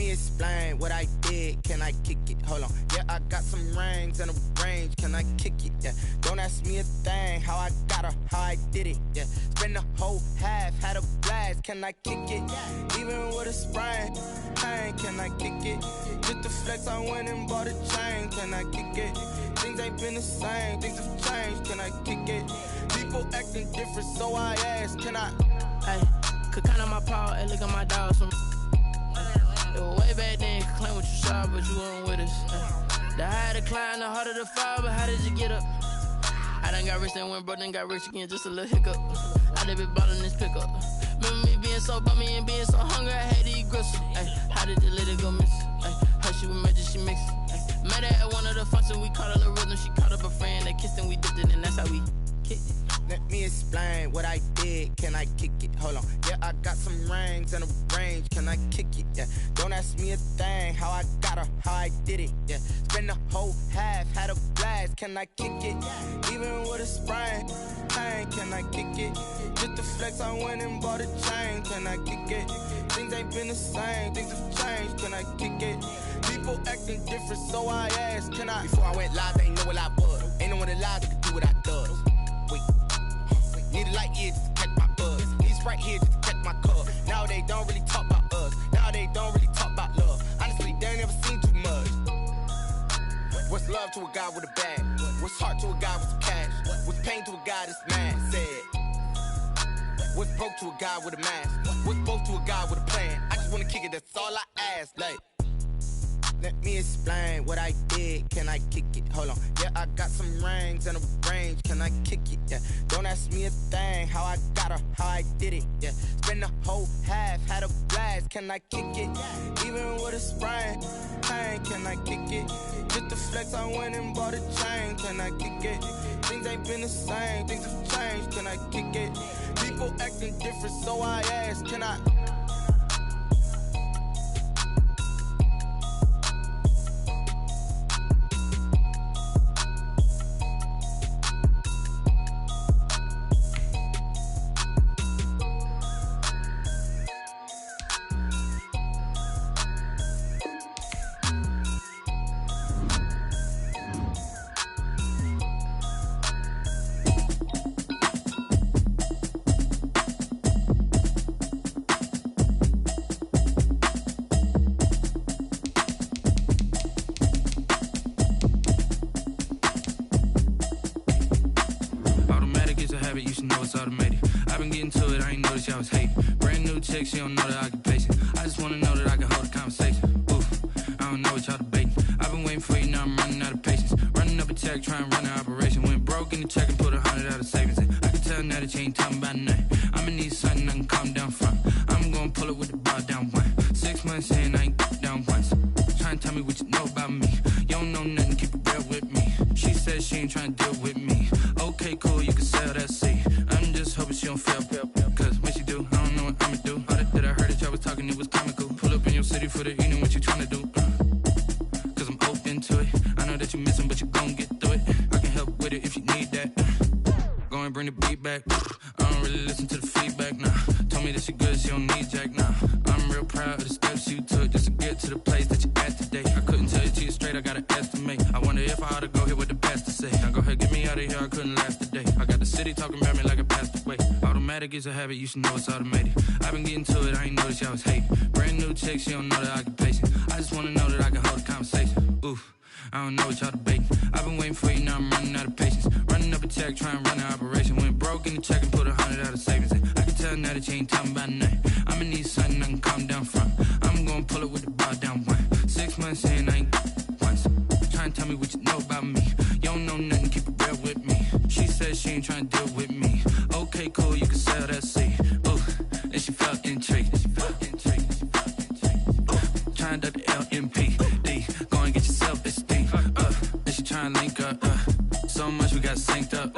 me explain what I did, can I kick it? Hold on, yeah, I got some rings and a range, can I kick it? Yeah, don't ask me a thing, how I got her, how I did it. Yeah, spend the whole half, had a blast, can I kick it? Even with a sprain, pain, can I kick it? Just the flex, I went and bought a chain, can I kick it? Things ain't been the same, things have changed, can I kick it? People acting different, so I ask, can I? Hey, could count on my paw, hey, look at my dogs from. It was way back then, could claim what you saw, but you weren't with us. The higher the climb, the harder the fall, but how did you get up? I done got rich, then went broke, then got rich again, just a little hiccup. I done been ballin' this pickup. Remember me being so bummy and being so hungry, I had to eat gristle. Ay, how did you let it go miss? Ay, how she was magic, she mixed. Met her at one of the functions, we caught a little rhythm, she caught up a friend, they kissed and we dipped it, and that's how we kicked it. Let me explain what I did, can I kick it? Hold on, yeah, I got some rings and a range, can I kick it? Yeah, don't ask me a thing, how I got her, how I did it. Yeah, spend the whole half, had a blast, can I kick it? Even with a sprain, pain, can I kick it? Just the flex, I went and bought a chain, can I kick it? Things ain't been the same, things have changed, can I kick it? People acting different, so I asked, can I? Before I went live, they ain't know what I was. Ain't no one alive that could do what I does. Wait, need a light year just to catch my buzz. These right here just to catch my cup. Now they don't really talk about us. Now they don't really talk about love. Honestly, they ain't never seen too much. What's love to a guy with a bag? What's heart to a guy with some cash? What's pain to a guy that's mad? Said. What's broke to a guy with a mask? What's both to a guy with a plan? I just wanna kick it, that's all I ask. Like, let me explain what I did, can I kick it? Hold on, yeah, I got some rings and a range, can I kick it? Yeah, don't ask me a thing, how I got her, how I did it. Yeah, spend the whole half, had a blast, can I kick it? Even with a sprain, pain, can I kick it? Just the flex, I went and bought a chain, can I kick it? Things ain't been the same, things have changed, can I kick it? People acting different, so I ask, can I? You should know it's automated. I've been getting to it, I ain't noticed y'all was hating. Brand new chick, she don't know the occupation. I just wanna know that I can hold a conversation. Oof, I don't know what y'all debating. I've been waiting for you, now I'm running out of patience. Running up a check, trying to run an operation. Went broke in the check and put 100 out of savings in. I can tell now that you ain't talking about nothing. I'ma need something I can calm down from. I'm gonna pull it with the bar down one. 6 months in, I ain't down once. Trying to tell me what you know about me. You don't know nothing, keep it real with me. She said she ain't trying to deal with me. Okay, cool, you can sell that seat. I'm just hoping she don't fail. Cause when she do, I don't know what I'ma do. All that I heard that y'all was talking, it was comical. Pull up in your city for the evening, what you tryna do? Cause I'm open to it. I know that you missing, but you gon' get through it. I can help with it if you need that. Go and bring the beat back. I don't really listen to the feedback, nah. Told me that she good, she don't need jack, nah. I'm real proud of the steps you took just to get to the place that you at today. I couldn't tell you to you straight, I gotta estimate. I wonder if I ought to go here with the best to say. Now go ahead, get me out of here, I couldn't last today. I got the city talking about me like I passed away. Automatic is a habit, you should know it's automated. I've been getting to it, I ain't noticed y'all was hating. Brand new chick, she don't know the occupation. I just wanna know that I can hold a conversation. Oof, I don't know what y'all debating. I've been waiting for you, now I'm running out of patience. Running up a check, trying to run an operation. Went broke in the check and put 100 out of savings in. I can tell now that you ain't talking about nothing. I'ma need something I can calm down from. I'm gonna pull it with the bar down one. 6 months in, I ain't once. Trying to tell me what you know about me. You don't know nothing, keep it real with me. She said she ain't trying to deal with me. Okay, cool, you can sell that seat. Ooh, and she felt intrigued. Trying to duck the LMPD. Go and get your self-esteem. And she trying to link up. So much we got synced up.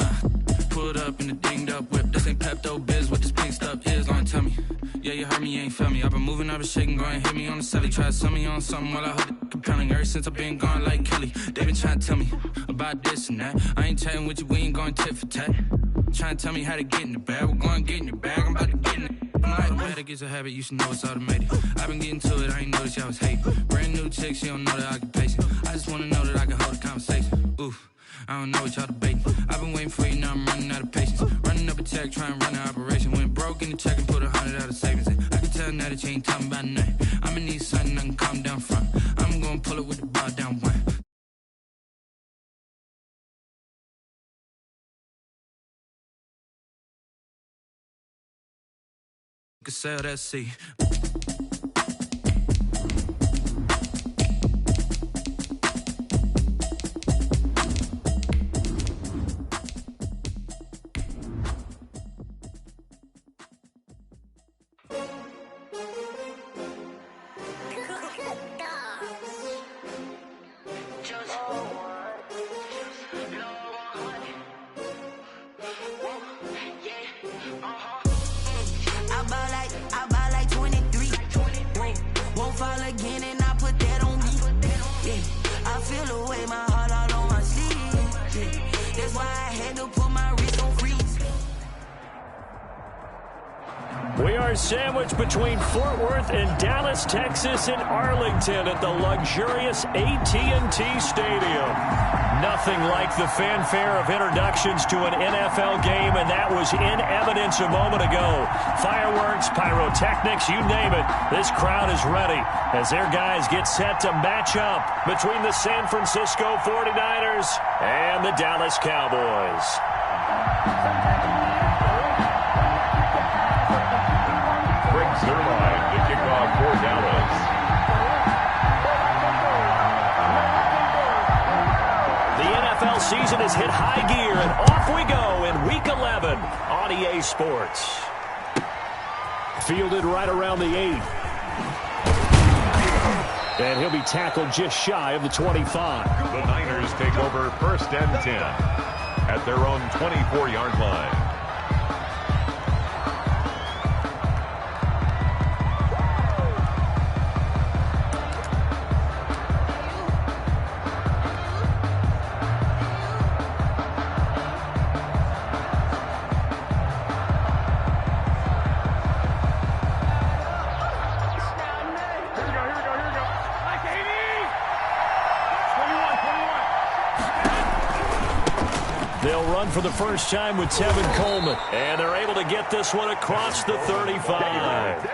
Pulled up in the dinged up whip. This ain't Pepto-Biz, what this pink stuff is. Gonna tell me. Yeah, you heard me, you ain't felt me. I've been moving, I've been shaking, go and hit me on the celly. Try to sell me on something while I hold it compelling. Ever since I've been gone like Kelly, they been trying to tell me about this and that. I ain't chatting with you, we ain't going tit for tat. Trying to tell me how to get in the bag, we're going to get in your bag, I'm about to get in it. Automatic is a habit, you should know it's automated. I've been getting to it, I ain't noticed y'all was hating. Brand new chick, she don't know that I can pace it. I just wanna know that I can hold a conversation. Oof, I don't know what y'all debating. I've been waiting for you, now I'm running out of patience. Running up a check, trying to run an operation. Went broke in the check and put 100 out of savings in. I can tell now that you ain't talking about nothing. I'ma need something I can calm down from. I'm gonna pull it with the bar down one. Could sail that sea. Sandwiched between Fort Worth and Dallas, Texas, and Arlington at the luxurious AT&T Stadium. Nothing like the fanfare of introductions to an NFL game, and that was in evidence a moment ago. Fireworks, pyrotechnics, you name it. This crowd is ready as their guys get set to match up between the San Francisco 49ers and the Dallas Cowboys. To kick off for Dallas. The NFL season has hit high gear, and off we go in Week 11 on EA Sports. Fielded right around the 8. And he'll be tackled just shy of the 25. The Niners take over 1st and 10 at their own 24-yard line. For the first time with Tevin Coleman. And they're able to get this one across the 35.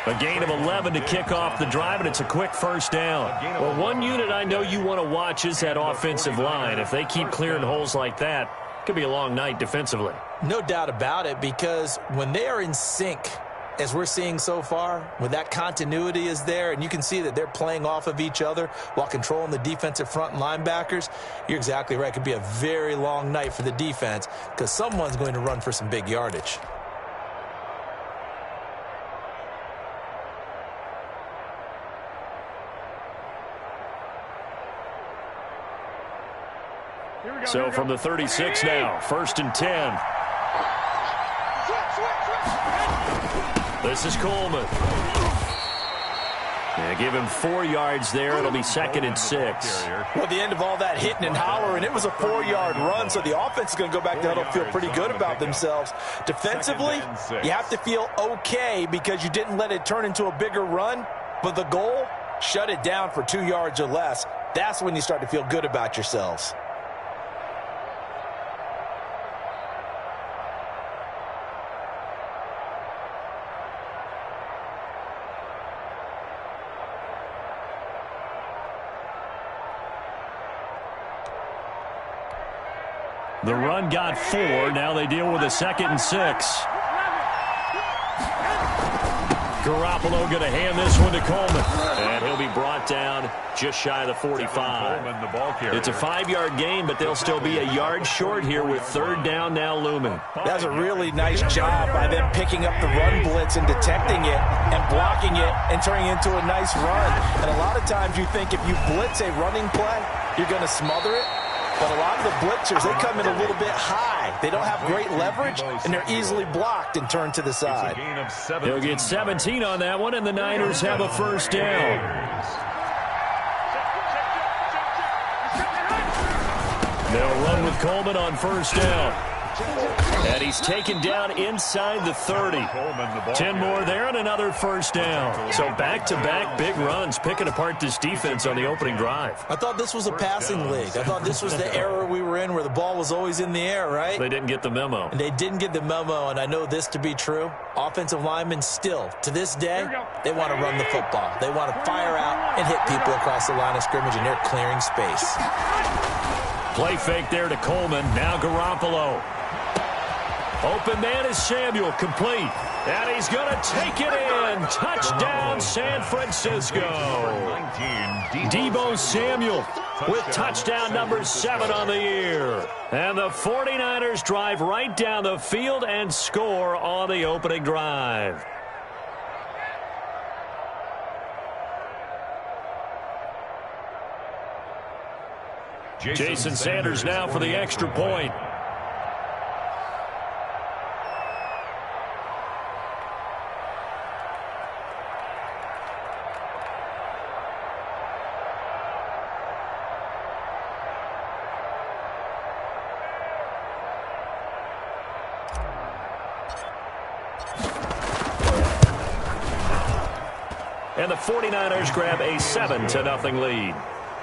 A gain of 11 to kick off the drive, and it's a quick first down. Well, one unit I know you want to watch is that offensive line. If they keep clearing holes like that, it could be a long night defensively. No doubt about it, because when they are in sync, as we're seeing so far, when that continuity is there and you can see that they're playing off of each other while controlling the defensive front and linebackers, you're exactly right. It could be a very long night for the defense because someone's going to run for some big yardage. So from the 36 now, 1st and 10. This is Coleman. Yeah, give him 4 yards there. It'll be 2nd and 6. Well, the end of all that hitting and hollering, it was a 4-yard run, so the offense is going to go back down and feel pretty good about themselves. Defensively, you have to feel okay because you didn't let it turn into a bigger run, but the goal, shut it down for 2 yards or less. That's when you start to feel good about yourselves. The run got 4. Now they deal with a 2nd and 6. Garoppolo going to hand this one to Coleman. And he'll be brought down just shy of the 45. It's a 5-yard gain, but they'll still be a yard short here with 3rd down now looming. That's a really nice job by them picking up the run blitz and detecting it and blocking it and turning it into a nice run. And a lot of times you think if you blitz a running play, you're going to smother it. But a lot of the blitzers, they come in a little bit high. They don't have great leverage, and they're easily blocked and turned to the side. They'll get 17 on that one, and the Niners have a 1st down. They'll run with Coleman on 1st down. And he's taken down inside the 30. 10 more there and another first down. So back-to-back big runs, picking apart this defense on the opening drive. I thought this was a passing league. I thought this was the era we were in where the ball was always in the air, right? They didn't get the memo. And they didn't get the memo, and I know this to be true. Offensive linemen still, to this day, they want to run the football. They want to fire out and hit people across the line of scrimmage, and they're clearing space. Play fake there to Coleman. Now Garoppolo. Open man is Samuel, complete. And he's going to take it in. Touchdown, San Francisco. Deebo Samuel with touchdown number 7 on the year. And the 49ers drive right down the field and score on the opening drive. Jason Sanders now for the extra point. And the 49ers grab a 7-0 lead.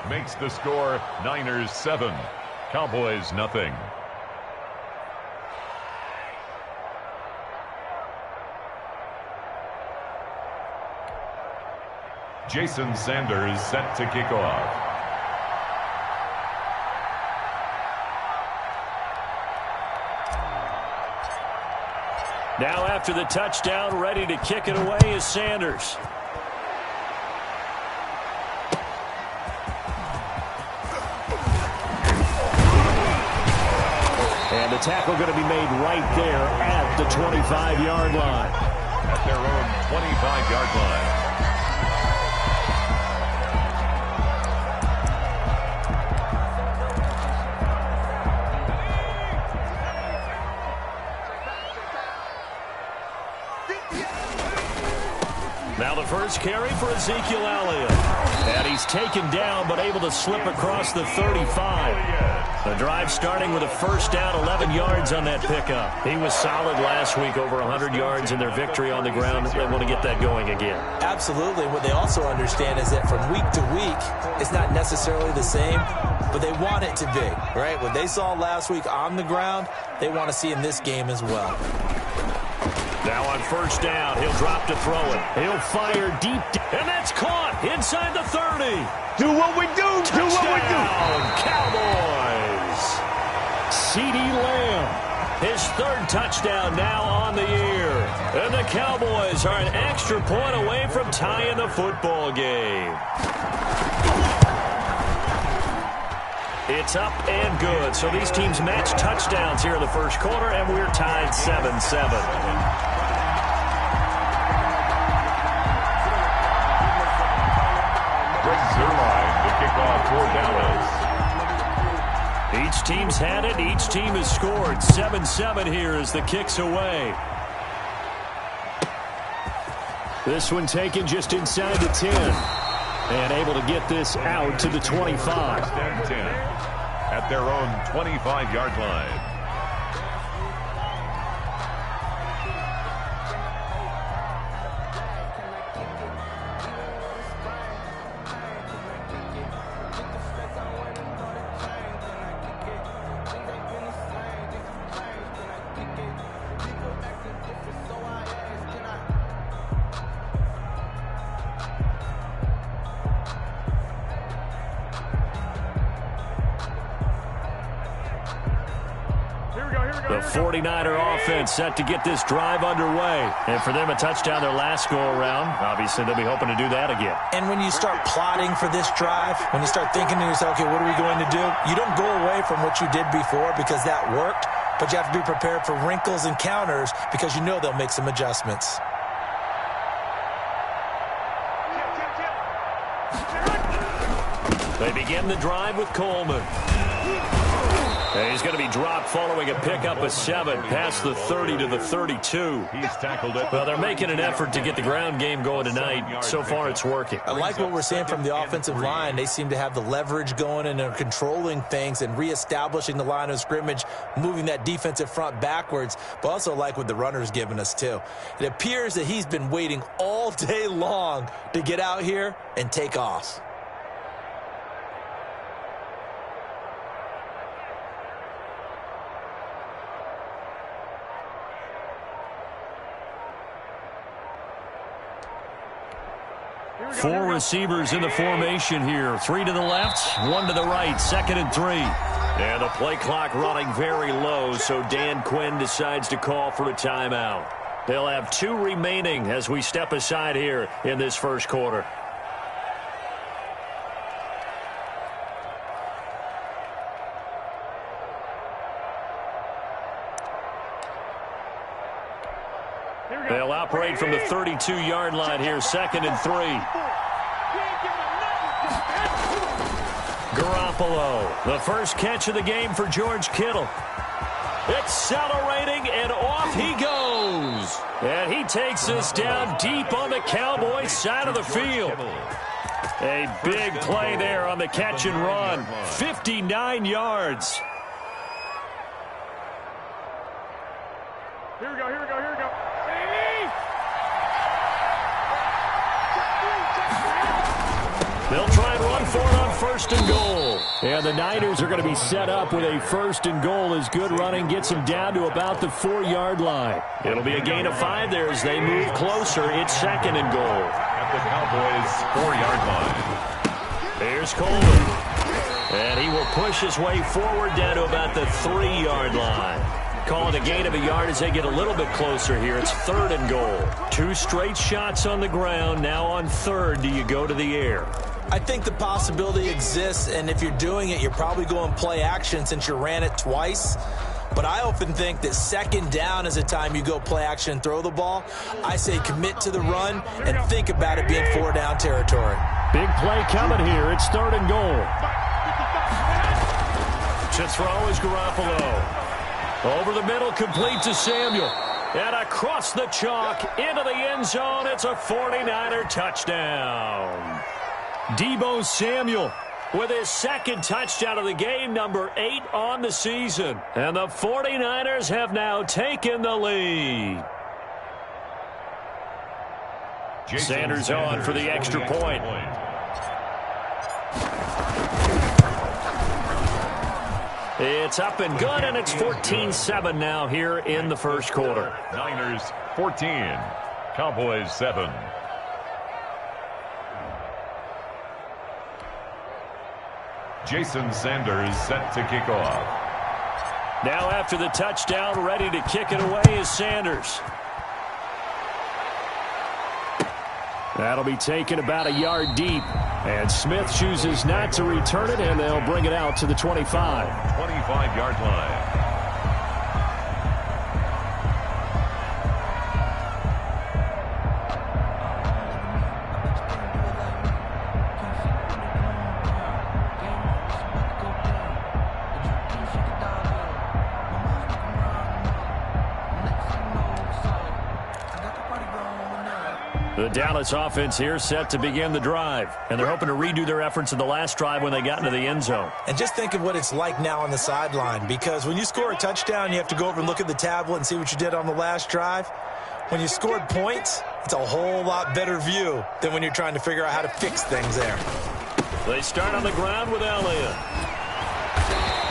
Makes the score Niners 7, Cowboys nothing. Jason Sanders set to kick off. Now after the touchdown, ready to kick it away is Sanders. And the tackle going to be made right there at the 25-yard line. At their own 25-yard line. Now the first carry for Ezekiel Elliott. And he's taken down but able to slip across the 35. The drive starting with a first down, 11 yards on that pickup. He was solid last week, over 100 yards in their victory on the ground. They want to get that going again. Absolutely. What they also understand is that from week to week, it's not necessarily the same, but they want it to be, right? What they saw last week on the ground, they want to see in this game as well. Now on first down, he'll drop to throw it. He'll fire deep, and that's caught inside the 30. Do what we do. Touchdown, do what we do. Cowboys. CeeDee Lamb, his 3rd touchdown now on the year. And the Cowboys are an extra point away from tying the football game. It's up and good. So these teams match touchdowns here in the first quarter, and we're tied 7-7. For Dallas. Each team's had it. Each team has scored. 7-7 here as the kick's away. This one taken just inside the 10. And able to get this out to the 25. 10 at their own 25-yard line. The 49er offense set to get this drive underway. And for them, a touchdown their last go-around. Obviously, they'll be hoping to do that again. And when you start plotting for this drive, when you start thinking to yourself, okay, what are we going to do? You don't go away from what you did before because that worked, but you have to be prepared for wrinkles and counters because you know they'll make some adjustments. They begin the drive with Coleman. And he's going to be dropped following a pickup of 7 past the 30 to the 32. He's tackled it. Well, they're making an effort to get the ground game going tonight. So far, it's working. I like what we're seeing from the offensive line. They seem to have the leverage going and are controlling things and reestablishing the line of scrimmage, moving that defensive front backwards, but also like what the runner's giving us, too. It appears that he's been waiting all day long to get out here and take off. Four receivers in the formation here. 3 to the left, 1 to the right, 2nd and 3. And the play clock running very low, so Dan Quinn decides to call for a timeout. They'll have 2 remaining as we step aside here in this first quarter. They'll operate from the 32-yard line here, 2nd and 3. Garoppolo, the first catch of the game for George Kittle. Accelerating, and off he goes. And he takes us down deep on the Cowboys side of the field. A big play there on the catch and run. 59 yards. Here we go, here we go, here we go. They'll try and run for it on 1st and goal. And the Niners are going to be set up with a 1st and goal as good running gets them down to about the 4-yard line. It'll be a gain of 5 there as they move closer. It's 2nd and goal. At the Cowboys' 4-yard line. Here's Coleman. And he will push his way forward down to about the 3-yard line. Call it a gain of a yard as they get a little bit closer here. It's 3rd and goal. 2 straight shots on the ground. Now on 3rd, do you go to the air? I think the possibility exists, and if you're doing it, you're probably going play action since you ran it twice. But I often think that 2nd down is a time you go play action and throw the ball. I say commit to the run and think about it being 4-down territory. Big play coming here. It's 3rd and goal. To throw is Garoppolo. Over the middle, complete to Samuel. And across the chalk, into the end zone. It's a 49er touchdown. Deebo Samuel with his 2nd touchdown of the game, number 8 on the season. And the 49ers have now taken the lead. Sanders on for the extra point. It's up and good, and it's 14-7 now here in the first quarter. Niners 14, Cowboys 7. Jason Sanders set to kick off. Now after the touchdown, ready to kick it away is Sanders. That'll be taken about a yard deep. And Smith chooses not to return it, and they'll bring it out to the 25. 25-yard line. The Dallas offense here set to begin the drive. And they're hoping to redo their efforts in the last drive when they got into the end zone. And just think of what it's like now on the sideline, because when you score a touchdown, you have to go over and look at the tablet and see what you did on the last drive. When you scored points, it's a whole lot better view than when you're trying to figure out how to fix things there. They start on the ground with Elliott.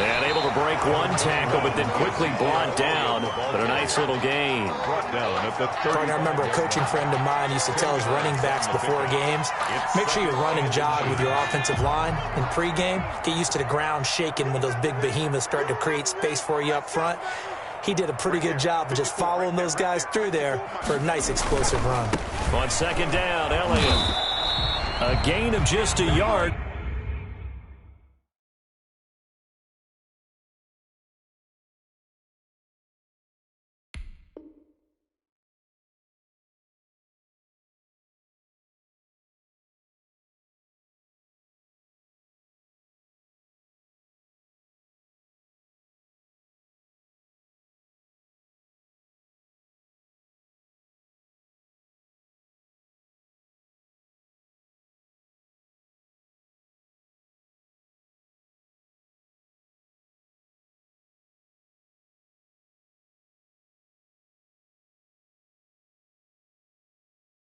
And able to break one tackle, but then quickly brought down. But a nice little gain. Brought down at the 30. I remember a coaching friend of mine used to tell his running backs before games, make sure you run and jog with your offensive line in pregame. Get used to the ground shaking when those big behemoths start to create space for you up front. He did a pretty good job of just following those guys through there for a nice explosive run. On second down, Elliott. A gain of just a yard.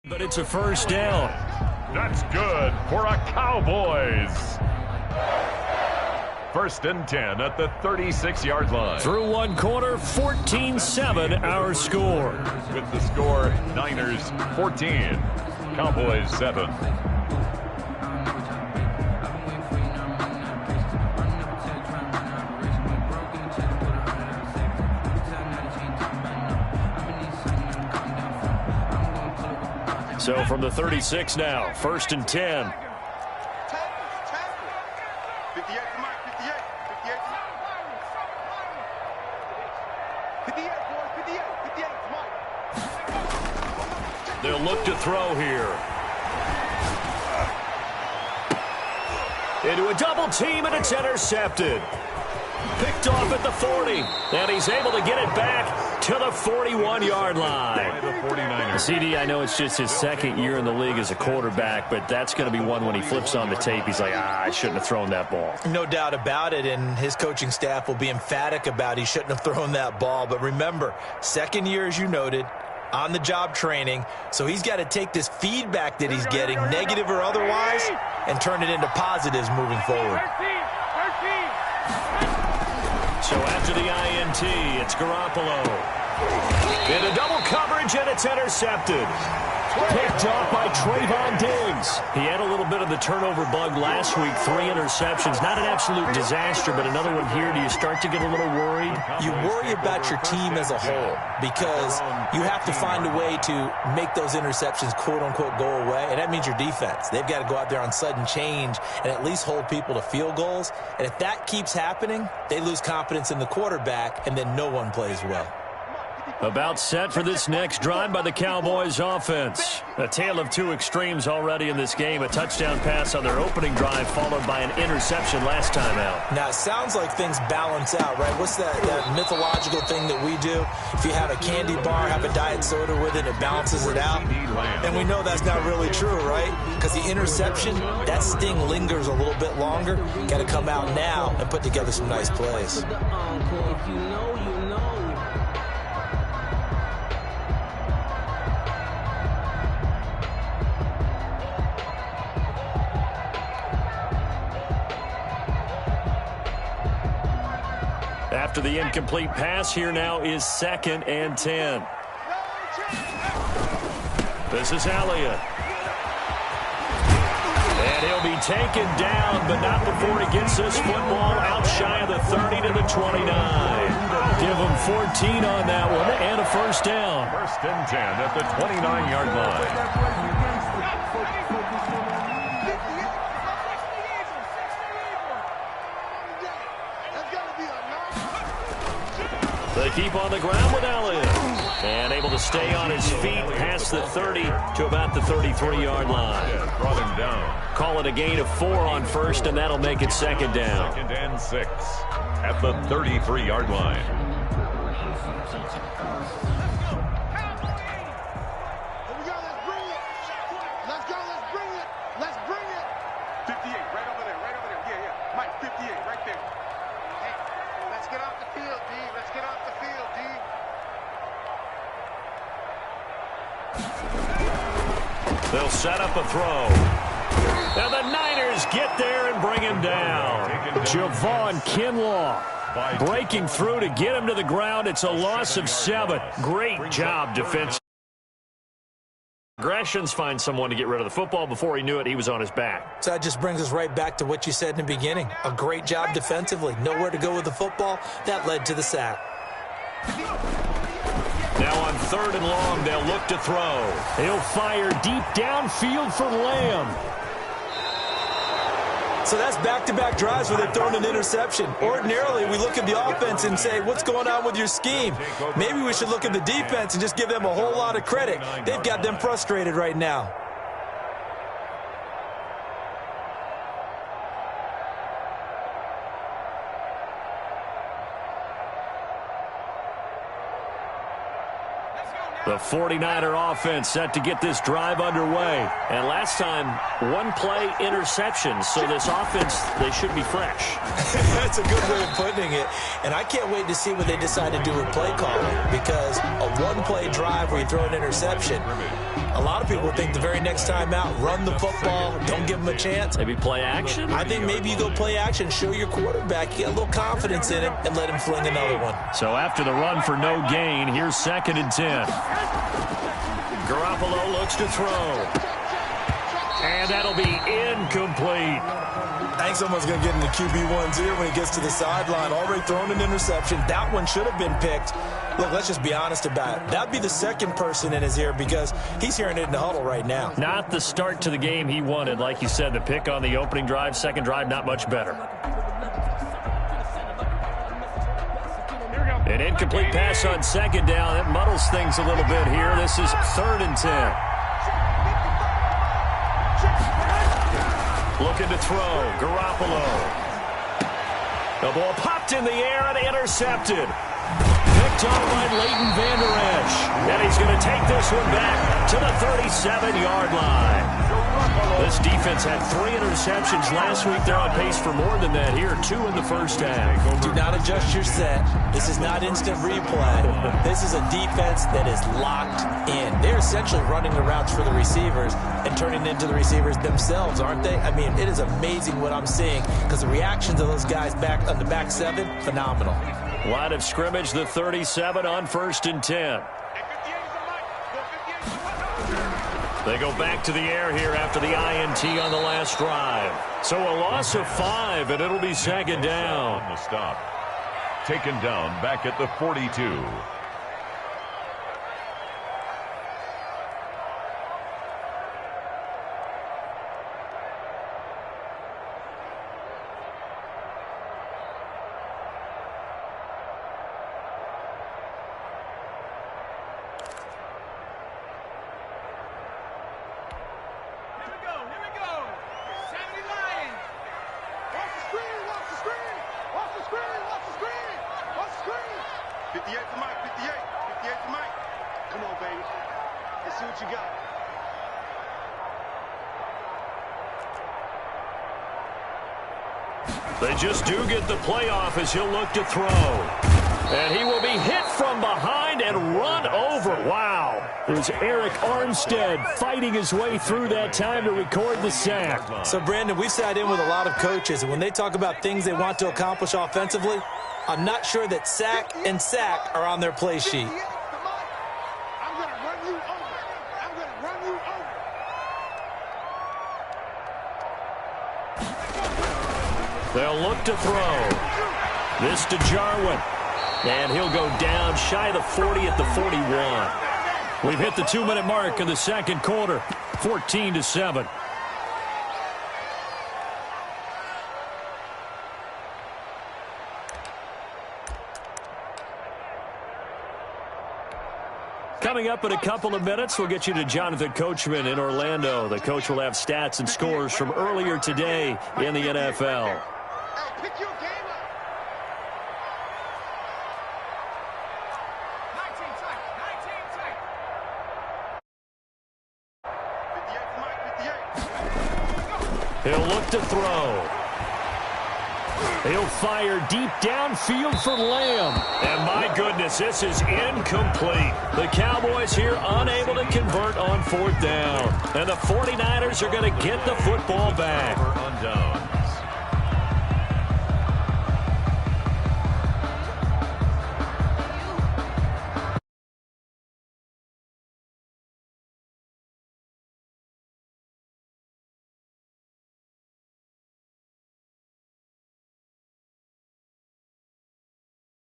But it's a first down. That's good for a Cowboys. First and 10 at the 36-yard line. Through one quarter, 14-7 our score. With the score, Niners 14, Cowboys 7. So from the 36 now, first and 10. They'll look to throw here. Into a double team, and it's intercepted. Picked off at the 40, and he's able to get it back to the 41-yard line. The 49ers. CD, I know it's just his second year in the league as a quarterback, but that's going to be one when he flips on the tape. He's like, I shouldn't have thrown that ball. No doubt about it, and his coaching staff will be emphatic about he shouldn't have thrown that ball. But remember, second year, as you noted, on-the-job training, so he's got to take this feedback that he's getting, negative or otherwise, and turn it into positives moving forward. So after the INT, it's Garoppolo. Into double coverage, and it's intercepted. Picked off by Trayvon Diggs. He had a little bit of the turnover bug last week, 3 interceptions. Not an absolute disaster, but another one here. Do you start to get a little worried? You worry about your team as a whole because you have to find a way to make those interceptions, quote-unquote, go away, and that means your defense. They've got to go out there on sudden change and at least hold people to field goals, and if that keeps happening, they lose confidence in the quarterback, and then no one plays well. About set for this next drive by the Cowboys offense. A tale of two extremes already in this game. A touchdown pass on their opening drive followed by an interception last time out. Now, it sounds like things balance out, right? What's that mythological thing that we do? If you have a candy bar, have a diet soda with it, it balances it out. And we know that's not really true, right? Because the interception, that sting lingers a little bit longer. Got to come out now and put together some nice plays. After the incomplete pass, here now is 2nd and 10. This is Elliott. And he'll be taken down, but not before he gets this football out shy of the 30 to the 29. Give him 14 on that one and a first down. First and 10 at the 29-yard line. They keep on the ground with Elliott. And able to stay on his feet past the 30 to about the 33-yard line. Yeah, brought him down. Call it a gain of 4 on first, and that'll make it 2nd down. 2nd and 6 at the 33-yard line. They'll set up a throw. And the Niners get there and bring him down. Javon Kinlaw breaking through to get him to the ground. It's a loss of 7. Great job defense. Aggressions find someone to get rid of the football. Before he knew it, he was on his back. So that just brings us right back to what you said in the beginning. A great job defensively. Nowhere to go with the football. That led to the sack. Now on 3rd and long, they'll look to throw. He'll fire deep downfield for Lamb. So that's back-to-back drives where they've thrown an interception. Ordinarily, we look at the offense and say, what's going on with your scheme? Maybe we should look at the defense and just give them a whole lot of credit. They've got them frustrated right now. The 49er offense set to get this drive underway. And last time, one-play interception. So this offense, they should be fresh. That's a good way of putting it. And I can't wait to see what they decide to do with play calling, because a one-play drive where you throw an interception, a lot of people think the very next time out, run the football, don't give them a chance. Maybe play action? I think maybe you go play action, show your quarterback, get a little confidence in him, and let him fling another one. So after the run for no gain, here's 2nd and 10. Garoppolo looks to throw. And that'll be incomplete. I think someone's going to get in the QB1's ear when he gets to the sideline. Already thrown an interception. That one should have been picked. Look, let's just be honest about it. That'd be the second person in his ear, because he's hearing it in the huddle right now. Not the start to the game he wanted. Like you said, the pick on the opening drive, second drive, not much better. An incomplete pass on 2nd down. That muddles things a little bit here. This is 3rd and 10. Looking to throw. Garoppolo. The ball popped in the air and intercepted. Picked on by Leighton Vander Esch. And he's going to take this one back to the 37-yard line. This defense had 3 interceptions last week. They're on pace for more than that here. 2 in the first half. Do not adjust your set. This is not instant replay. This is a defense that is locked in. They're essentially running the routes for the receivers and turning into the receivers themselves, aren't they? I mean, it is amazing what I'm seeing, because the reactions of those guys back on the back 7, phenomenal. Line of scrimmage, the 37 on 1st and 10. They go back to the air here after the INT on the last drive. So a loss of 5, and it'll be 2nd down. On the stop. Taken down back at the 42. They just do get the playoff as he'll look to throw. And he will be hit from behind and run over. Wow. It was Eric Armstead fighting his way through that time to record the sack. So, Brandon, we sat in with a lot of coaches, and when they talk about things they want to accomplish offensively, I'm not sure that sack and sack are on their play sheet. They'll look to throw. This to Jarwin. And he'll go down shy of the 40 at the 41. We've hit the 2-minute mark in the second quarter. 14-7. Coming up in a couple of minutes, we'll get you to Jonathan Coachman in Orlando. The coach will have stats and scores from earlier today in the NFL. He'll look to throw. He'll fire deep downfield for Lamb. And my goodness, this is incomplete. The Cowboys here unable to convert on 4th down. And the 49ers are going to get the football back. On downs.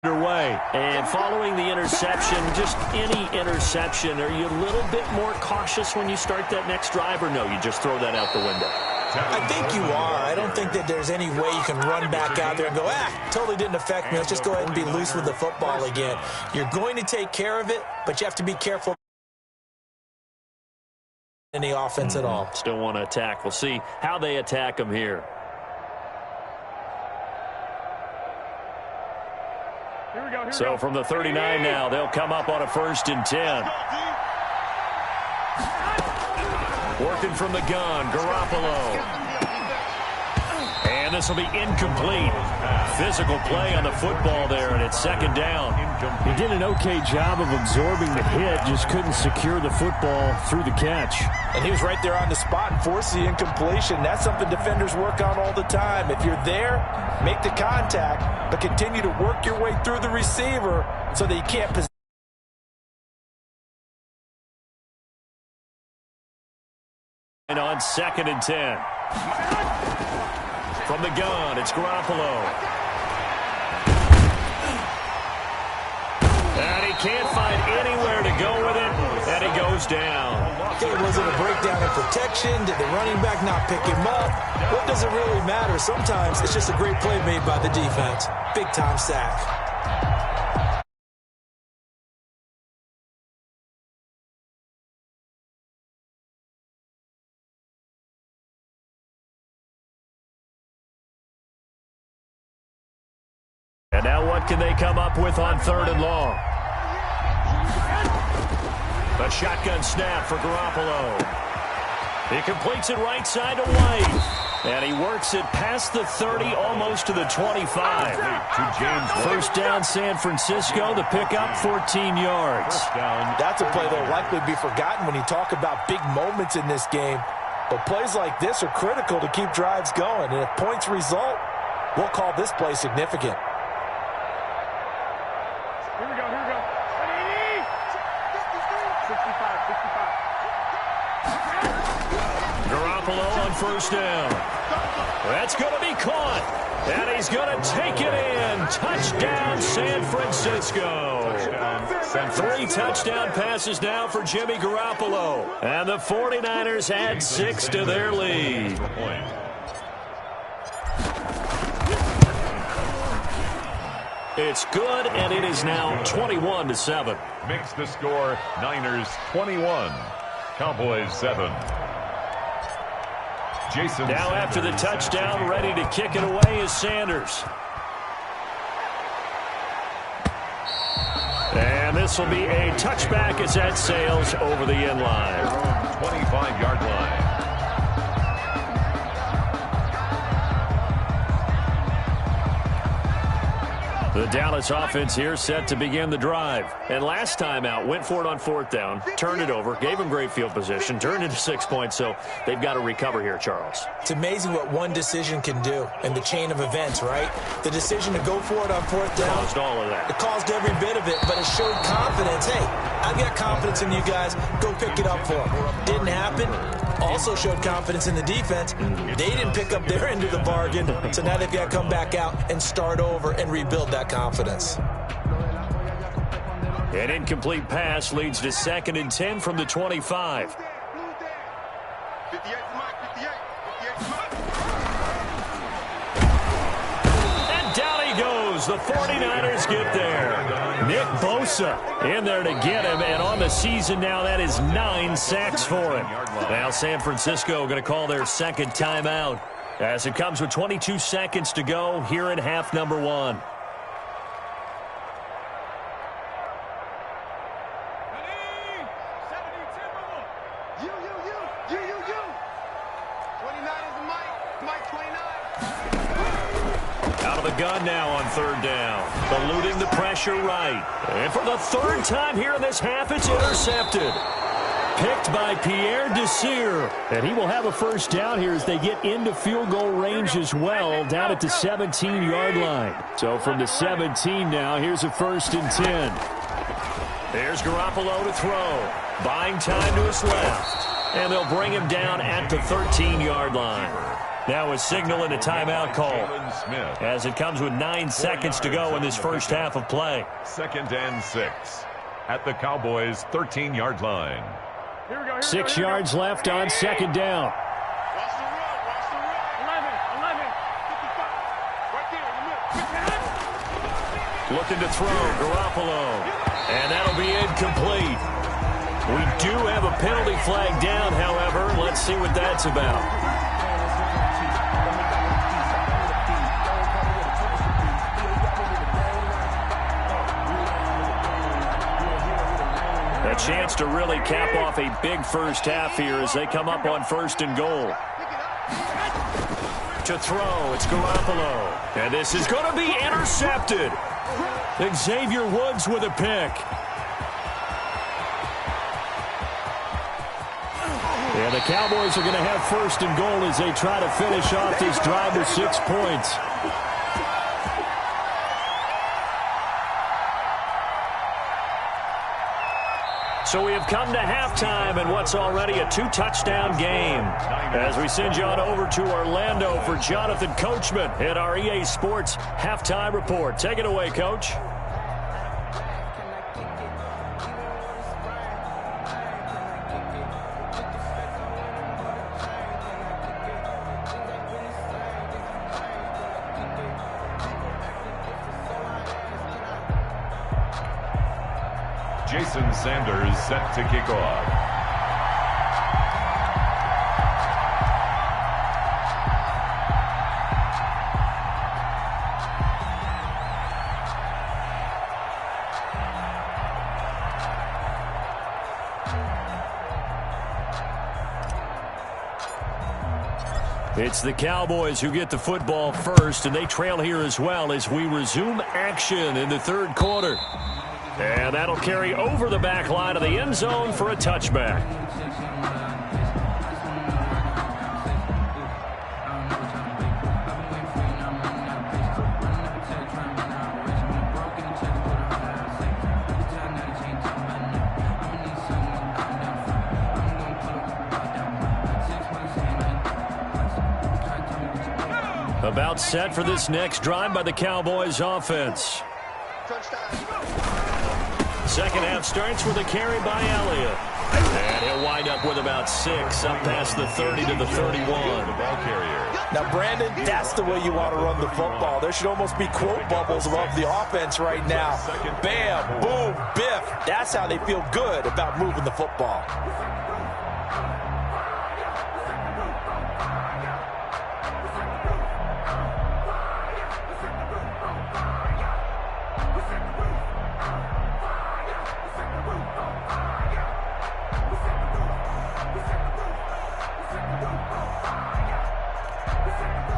Underway. And following the interception, just any interception, are you a little bit more cautious when you start that next drive, or no, you just throw that out the window? I think you are. I don't think that there's any way you can run back out there and go, totally didn't affect me. Let's just go ahead and be loose with the football again. You're going to take care of it, but you have to be careful in the offense at all. Still want to attack. We'll see how they attack them here. So from the 39 now, they'll come up on a 1st and 10. Working from the gun, Garoppolo. And this will be incomplete. Physical play on the football there, and it's 2nd down. He did an okay job of absorbing the hit, just couldn't secure the football through the catch. And he was right there on the spot and forced the incompletion. That's something defenders work on all the time. If you're there, make the contact, but continue to work your way through the receiver so that you can't possess. And on 2nd and 10. From the gun, it's Garoppolo. And he can't find anywhere to go with it, and he goes down. Okay, was it a breakdown in protection? Did the running back not pick him up? What does it really matter? Sometimes it's just a great play made by the defense. Big-time sack. And now what can they come up with on 3rd and long? A shotgun snap for Garoppolo. He completes it right side to White. And he works it past the 30, almost to the 25. First down, San Francisco. The pickup, 14 yards. That's a play that will likely be forgotten when you talk about big moments in this game. But plays like this are critical to keep drives going. And if points result, we'll call this play significant. Garoppolo on 1st down. That's going to be caught. And he's going to take it in. Touchdown, San Francisco. 3 touchdown passes now for Jimmy Garoppolo. And the 49ers add 6 to their lead. It's good, and it is now 21-7. Makes the score Niners 21, Cowboys 7. Jason now Sanders after the touchdown, ready to kick it away is Sanders. And this will be a touchback as that sails over the end line. 25-yard line. The Dallas offense here set to begin the drive. And last time out, went for it on 4th down, turned it over, gave them great field position, turned into 6 points, so they've got to recover here, Charles. It's amazing what one decision can do in the chain of events, right? The decision to go for it on 4th down. Caused all of that. It caused every bit of it, but it showed confidence. Hey, I've got confidence in you guys. Go pick it up for them. Didn't happen. Also showed confidence in the defense. They didn't pick up their end of the bargain, so now they've got to come back out and start over and rebuild that confidence. An incomplete pass leads to 2nd and 10 from the 25. And down he goes. The 49ers get there. Nick Bosa in there to get him, and on the season now, that is 9 sacks for him. Now San Francisco going to call their 2nd timeout as it comes with 22 seconds to go here in half number 1. Out of the gun now on 3rd down. Eluding the pressure right. And for the 3rd time here in this half, it's intercepted. Picked by Pierre Desir. And he will have a 1st down here as they get into field goal range as well, down at the 17-yard line. So from the 17 now, here's a 1st and 10. There's Garoppolo to throw. Buying time to his left. And they'll bring him down at the 13-yard line. Now a signal and a timeout call as it comes with 9 seconds to go in this first half of play. 2nd and 6 at the Cowboys' 13-yard line. 6 yards left on 2nd down. Looking to throw, Garoppolo. And that'll be incomplete. We do have a penalty flag down, however. Let's see what that's about. chance to really cap off a big first half here as they come up on 1st and goal. To throw, it's Garoppolo. And this is going to be intercepted. Xavier Woods with a pick. And the Cowboys are going to have 1st and goal as they try to finish off this drive with 6 points. So we have come to halftime in what's already a 2-touchdown game. As we send you on over to Orlando for Jonathan Coachman in our EA Sports Halftime Report. Take it away, Coach. Jason Sanders set to kick off. It's the Cowboys who get the football first, and they trail here as well as we resume action in the 3rd quarter. And that'll carry over the back line of the end zone for a touchback. About set for this next drive by the Cowboys offense. Second half starts with a carry by Elliott. And he'll wind up with about 6 up past the 30 to the 31. The ball carrier. Now, Brandon, that's the way you want to run the football. There should almost be quote bubbles above the offense right now. Bam, boom, biff. That's how they feel good about moving the football.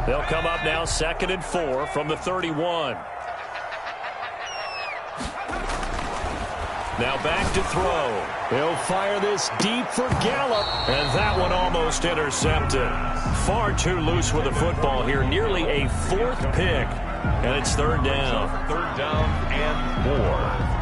They'll come up now 2nd and 4 from the 31. Now back to throw. He'll fire this deep for Gallup. And that one almost intercepted. Far too loose with the football here. Nearly a 4th pick. And it's 3rd down. 3rd down and 4.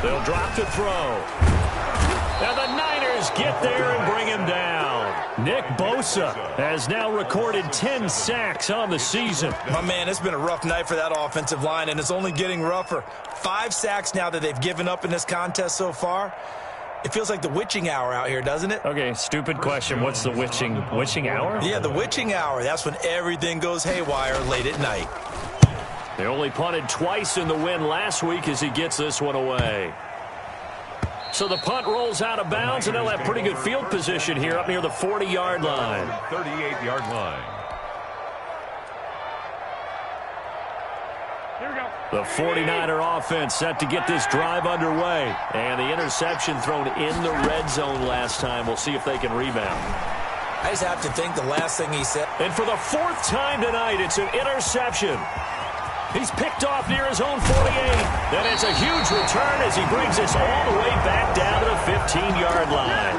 They'll drop to throw. Now the Niners get there and bring him down. Nick Bosa has now recorded 10 sacks on the season. My man, it's been a rough night for that offensive line, and it's only getting rougher. 5 sacks now that they've given up in this contest so far. It feels like the witching hour out here, doesn't it? Okay, stupid question. What's the witching hour? Yeah, the witching hour. That's when everything goes haywire late at night. They only punted twice in the win last week as he gets this one away. So the punt rolls out of bounds, and they'll have pretty good field position here up near the 40-yard line. 38-yard line. The 49er offense set to get this drive underway. And the interception thrown in the red zone last time. We'll see if they can rebound. I just have to think the last thing he said. And for the 4th time tonight, it's an interception. He's picked off near his own 48. Then it's a huge return as he brings this all the way back down to the 15-yard line.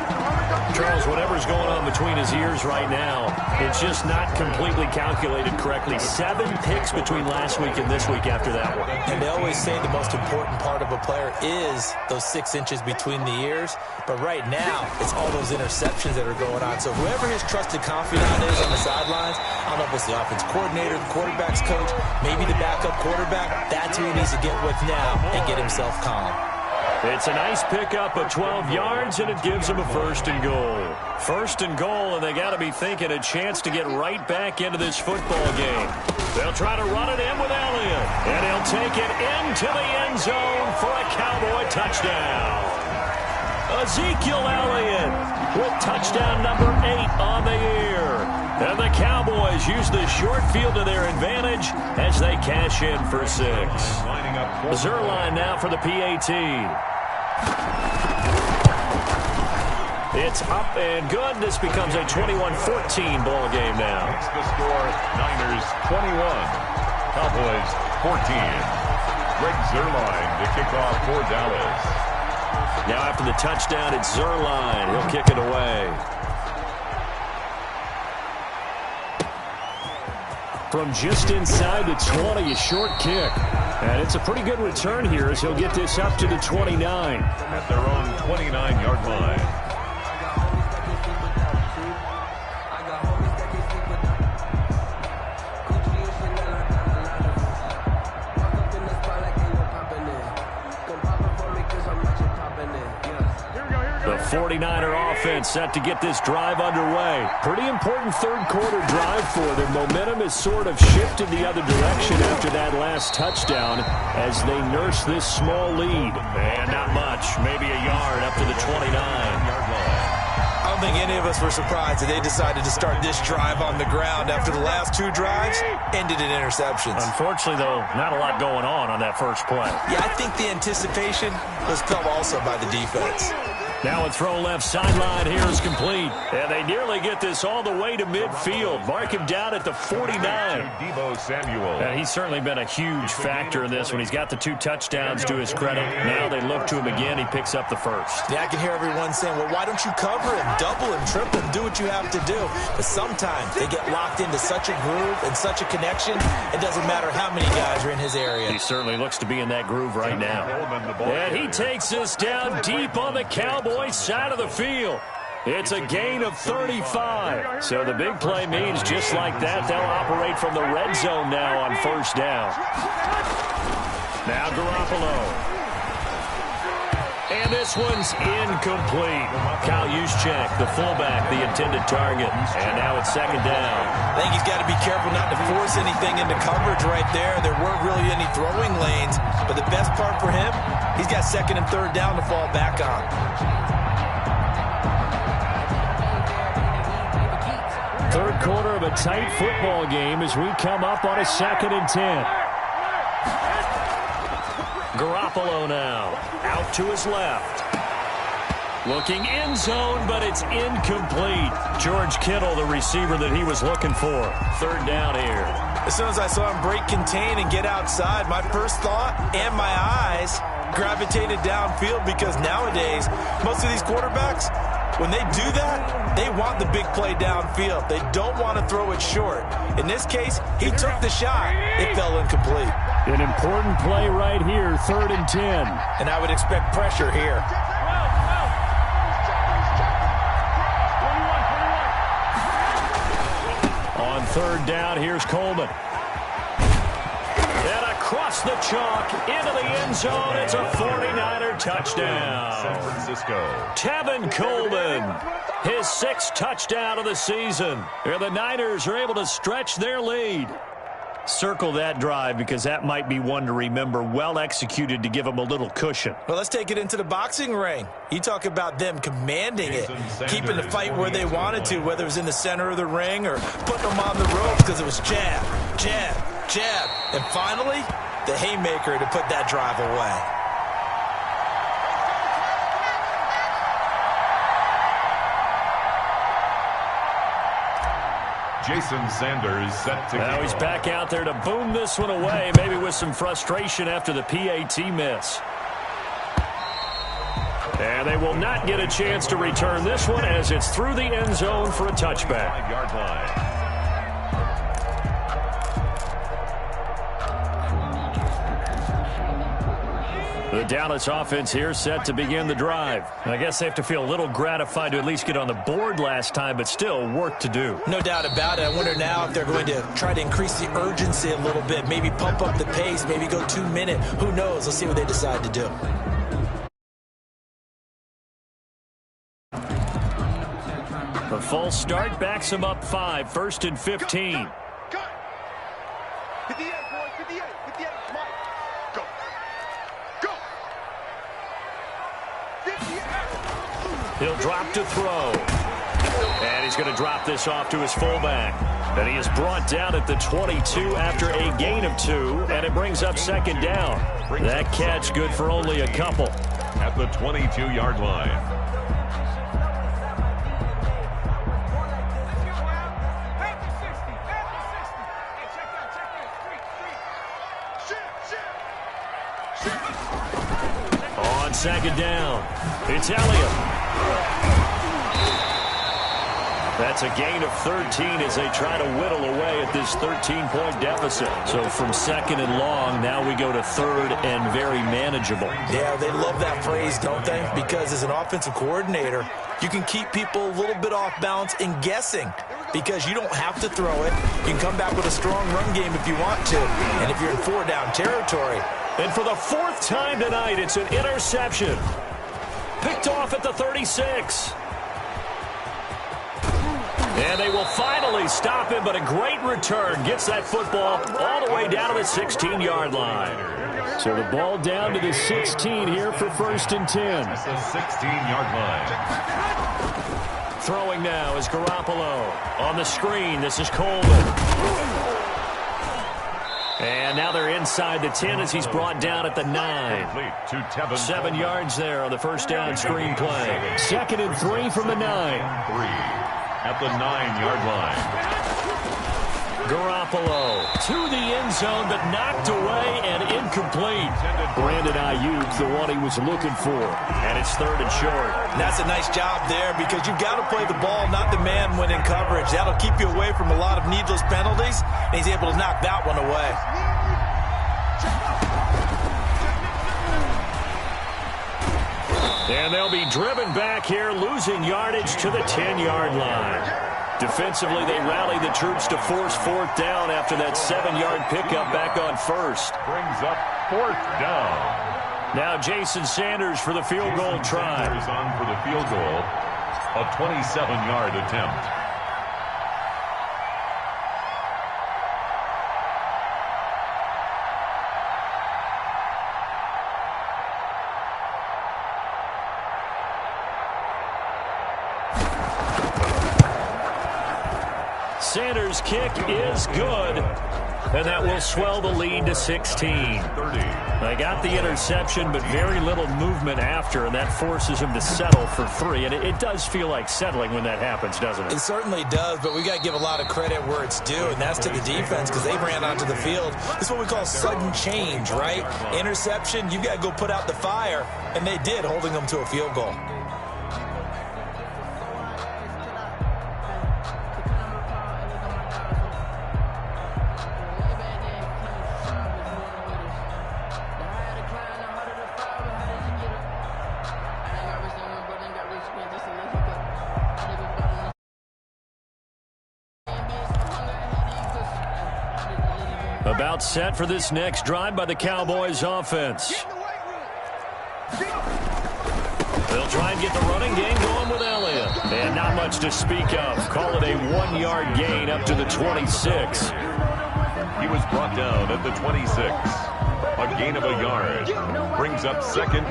Charles, whatever's going on between his ears right now, it's just not completely calculated correctly. 7 picks between last week and this week after that one. And they always say the most important part of a player is those 6 inches between the ears. But right now, it's all those interceptions that are going on. So whoever his trusted confidant is on the sidelines, I don't know if it's the offense coordinator, the quarterback's coach, maybe the backup quarterback, that's who he needs to get with now and get himself calm. It's a nice pickup of 12 yards, and it gives them a 1st and goal. 1st and goal, and they got to be thinking a chance to get right back into this football game. They'll try to run it in with Elliott, and he'll take it into the end zone for a Cowboy touchdown. Ezekiel Elliott with touchdown number 8 on the year. And the Cowboys use the short field to their advantage as they cash in for 6. Zerline now for the PAT. It's up and good. This becomes a 21-14 ball game now. It's the score, Niners 21, Cowboys 14. Greg Zerline to kick off for Dallas. Now after the touchdown, it's Zerline. He'll kick it away. From just inside the 20, a short kick. And it's a pretty good return here as he'll get this up to the 29. At their own 29-yard line. The 49er offense set to get this drive underway. Pretty important third-quarter drive for them. Momentum has sort of shifted the other direction after that last touchdown as they nurse this small lead. And not much, maybe a yard up to the 29-yard line. I don't think any of us were surprised that they decided to start this drive on the ground after the last 2 drives ended in interceptions. Unfortunately, though, not a lot going on that first play. Yeah, I think the anticipation was felt also by the defense. Now a throw left sideline here is complete. And they nearly get this all the way to midfield. Mark him down at the 49. Deebo Samuel. And he's certainly been a huge factor in this one. He's got the 2 touchdowns to his credit. Now they look to him again. He picks up the 1st. Yeah, I can hear everyone saying, well, why don't you cover him, double him, triple him, do what you have to do. But sometimes they get locked into such a groove and such a connection, it doesn't matter how many guys are in his area. He certainly looks to be in that groove right now. And he takes this down deep on the Cowboys side of the field. It's a gain of 35. So the big play means just like that, they'll operate from the red zone now on 1st down. Now Garoppolo. And this one's incomplete. Kyle Juszczyk, the fullback, the intended target. And now it's 2nd down. I think he's got to be careful not to force anything into coverage right there. There weren't really any throwing lanes. But the best part for him, he's got 2nd and 3rd down to fall back on. Third quarter of a tight football game as we come up on a 2nd and 10. Garoppolo now. Out to his left. Looking end zone, but it's incomplete. George Kittle, the receiver that he was looking for. 3rd down here. As soon as I saw him break contain and get outside, my first thought and my eyes gravitated downfield because nowadays, most of these quarterbacks, when they do that, they want the big play downfield. They don't want to throw it short. In this case, he took the shot. It fell incomplete. An important play right here, 3rd and 10. And I would expect pressure here. On 3rd down, here's Coleman. And across the chalk, into the end zone, it's a 49er touchdown. San Francisco. Tevin Coleman, his 6th touchdown of the season. And the Niners are able to stretch their lead. Circle that drive because that might be one to remember. Well executed to give them a little cushion. Well, let's take it into the boxing ring. You talk about them commanding it, keeping the fight where they wanted to, whether it was in the center of the ring or putting them on the ropes because it was jab, jab, jab. And finally, the haymaker to put that drive away. Jason Sanders set to Now he's back out there to boom this one away, maybe with some frustration after the PAT miss. And they will not get a chance to return this one as it's through the end zone for a touchback. 5-yard line. The Dallas offense here set to begin the drive. I guess they have to feel a little gratified to at least get on the board last time, but still work to do. No doubt about it. I wonder now if they're going to try to increase the urgency a little bit, maybe pump up the pace, maybe go 2-minute. Who knows? Let's see what they decide to do. false start backs him up 5, 1st and 15. Go. 58, boys, 58, 58, Mike. Go. Go. 58. He'll drop to throw. And he's going to drop this off to his fullback. And he is brought down at the 22 after a gain of 2, and it brings up 2nd down. That catch good for only a couple. At the 22-yard line. On 2nd down, it's Elliott. That's a gain of 13 as they try to whittle away at this 13-point deficit. So from 2nd and long, now we go to 3rd and very manageable. Yeah, they love that phrase, don't they? Because as an offensive coordinator, you can keep people a little bit off balance and guessing because you don't have to throw it. You can come back with a strong run game if you want to. And if you're in 4-down territory. And for the 4th time tonight, it's an interception. Picked off at the 36. And they will finally stop him, but a great return. Gets that football all the way down to the 16-yard line. So the ball down to the 16 here for 1st and 10. That's the 16-yard line. Throwing now is Garoppolo. On the screen, this is Coleman. And now they're inside the 10 as he's brought down at the 9. 7 yards there on the 1st down screen play. 2nd and 3 from the 9. At the 9-yard line. Garoppolo to the end zone, but knocked away and incomplete. Brandon Ayuk, the one he was looking for. And it's 3rd and short. That's a nice job there because you've got to play the ball, not the man when in coverage. That'll keep you away from a lot of needless penalties, and he's able to knock that one away. And they'll be driven back here, losing yardage to the 10-yard line. Defensively, they rally the troops to force 4th down after that 7-yard pickup back on 1st. Brings up 4th down. Now Jason Sanders for the field goal try. Sanders on for the field goal. A 27-yard attempt. Sanders' kick is good, and that will swell the lead to 16. They got the interception, but very little movement after, and that forces him to settle for 3. And it does feel like settling when that happens, doesn't it? It certainly does, but we got to give a lot of credit where it's due, and that's to the defense because they ran onto the field. This is what we call sudden change, right? Interception, you got to go put out the fire, and they did, holding them to a field goal. About set for this next drive by the Cowboys offense. They'll try and get the running game going with Elliott. And not much to speak of. Call it a 1-yard gain up to the 26. He was brought down at the 26. A gain of a yard. Brings up 2nd.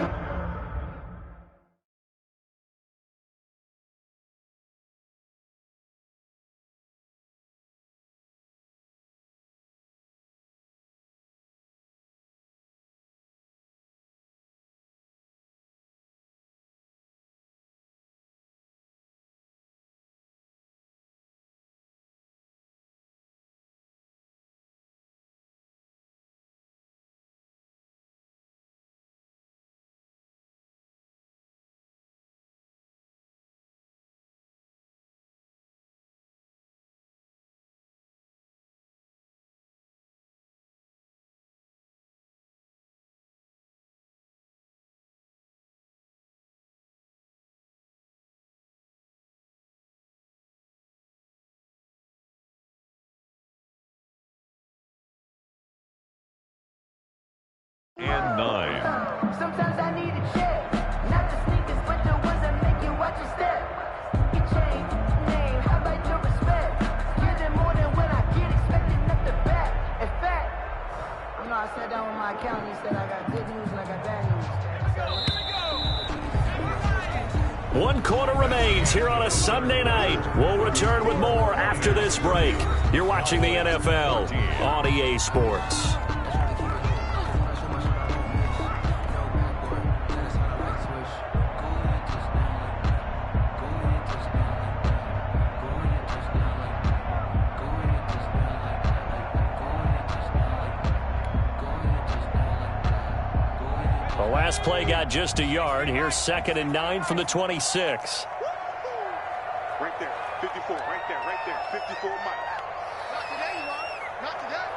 And 9. Sometimes I need a check. Not the sneakers, but the ones that make you watch your step. Get changed, name. my calendar said I got good news and I got bad news. One quarter remains here on a Sunday night. We'll return with more after this break. You're watching the NFL on EA Sports. The last play got just a yard. Here's 2nd and 9 from the 26. Right there, 54, right there, 54 miles. Not today, you are. Not today.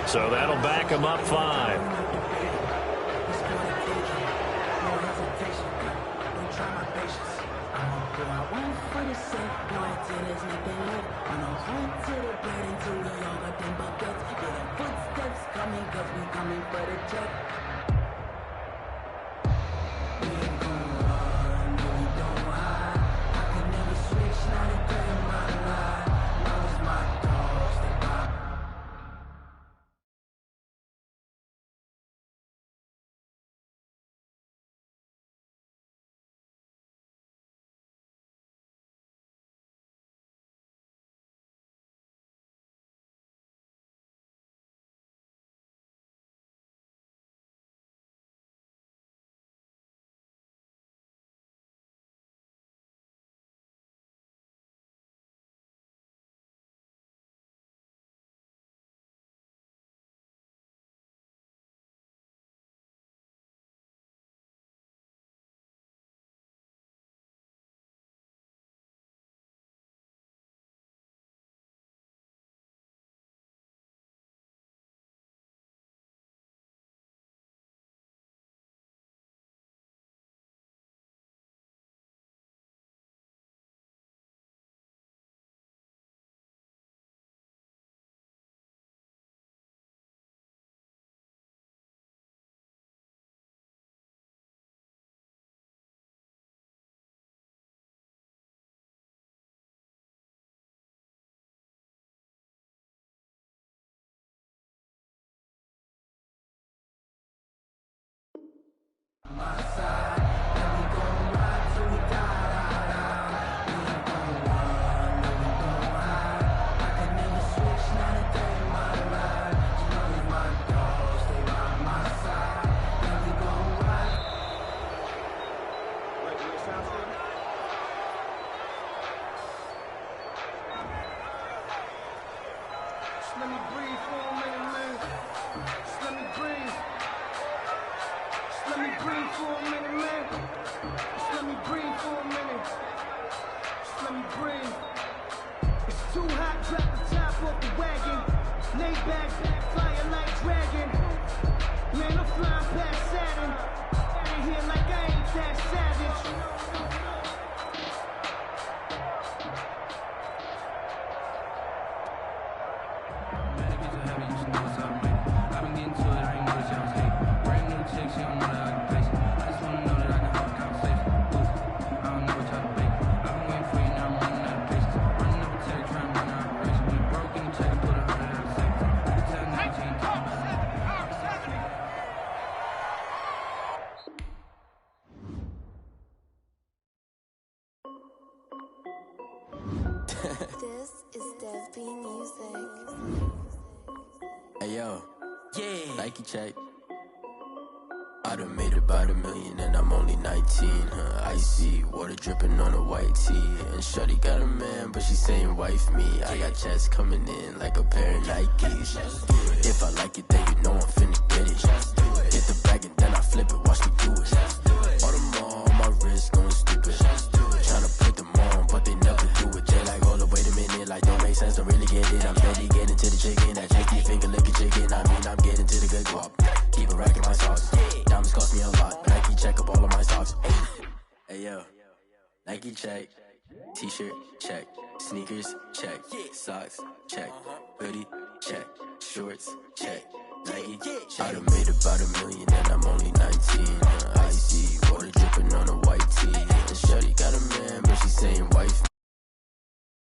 So that'll back him up 5. Let me breathe for a minute, man. Just let me breathe. Just let me breathe for a minute, man. Just let me breathe for a minute. Just let me breathe. It's too hot, drop the top off the wagon. Lay back, flying like dragon. Man, I'm flying past Saturn. Out of here like I ain't that savage. This is Dev B Music. Hey yo, yeah, Nike check. I done made about $1 million and I'm only 19, icy, water dripping on a white tee. And shorty got a man, but she saying wife me. I got checks coming in like a pair of Nikes. If I like it, then you know I'm finna get it. Hit the bag and then I flip it, watch me do it. All the more on my wrist going stupid. Tryna put them on, but they never do it. They like, hold up, wait a minute, like don't make sense, don't really get it. I'm steady getting to the chicken, that chicky finger licking chicken. I mean, I'm getting to the good guap. Keep a rack in my socks. Diamonds cost me a lot. Nike check up all of my socks. Hey yo, Nike check. T-shirt check. Sneakers check. Socks check. Hoodie check. Shorts check. I done made about $1 million and I'm only 19. Icy water dripping on a white tee. And shorty got a man, but she saying wife.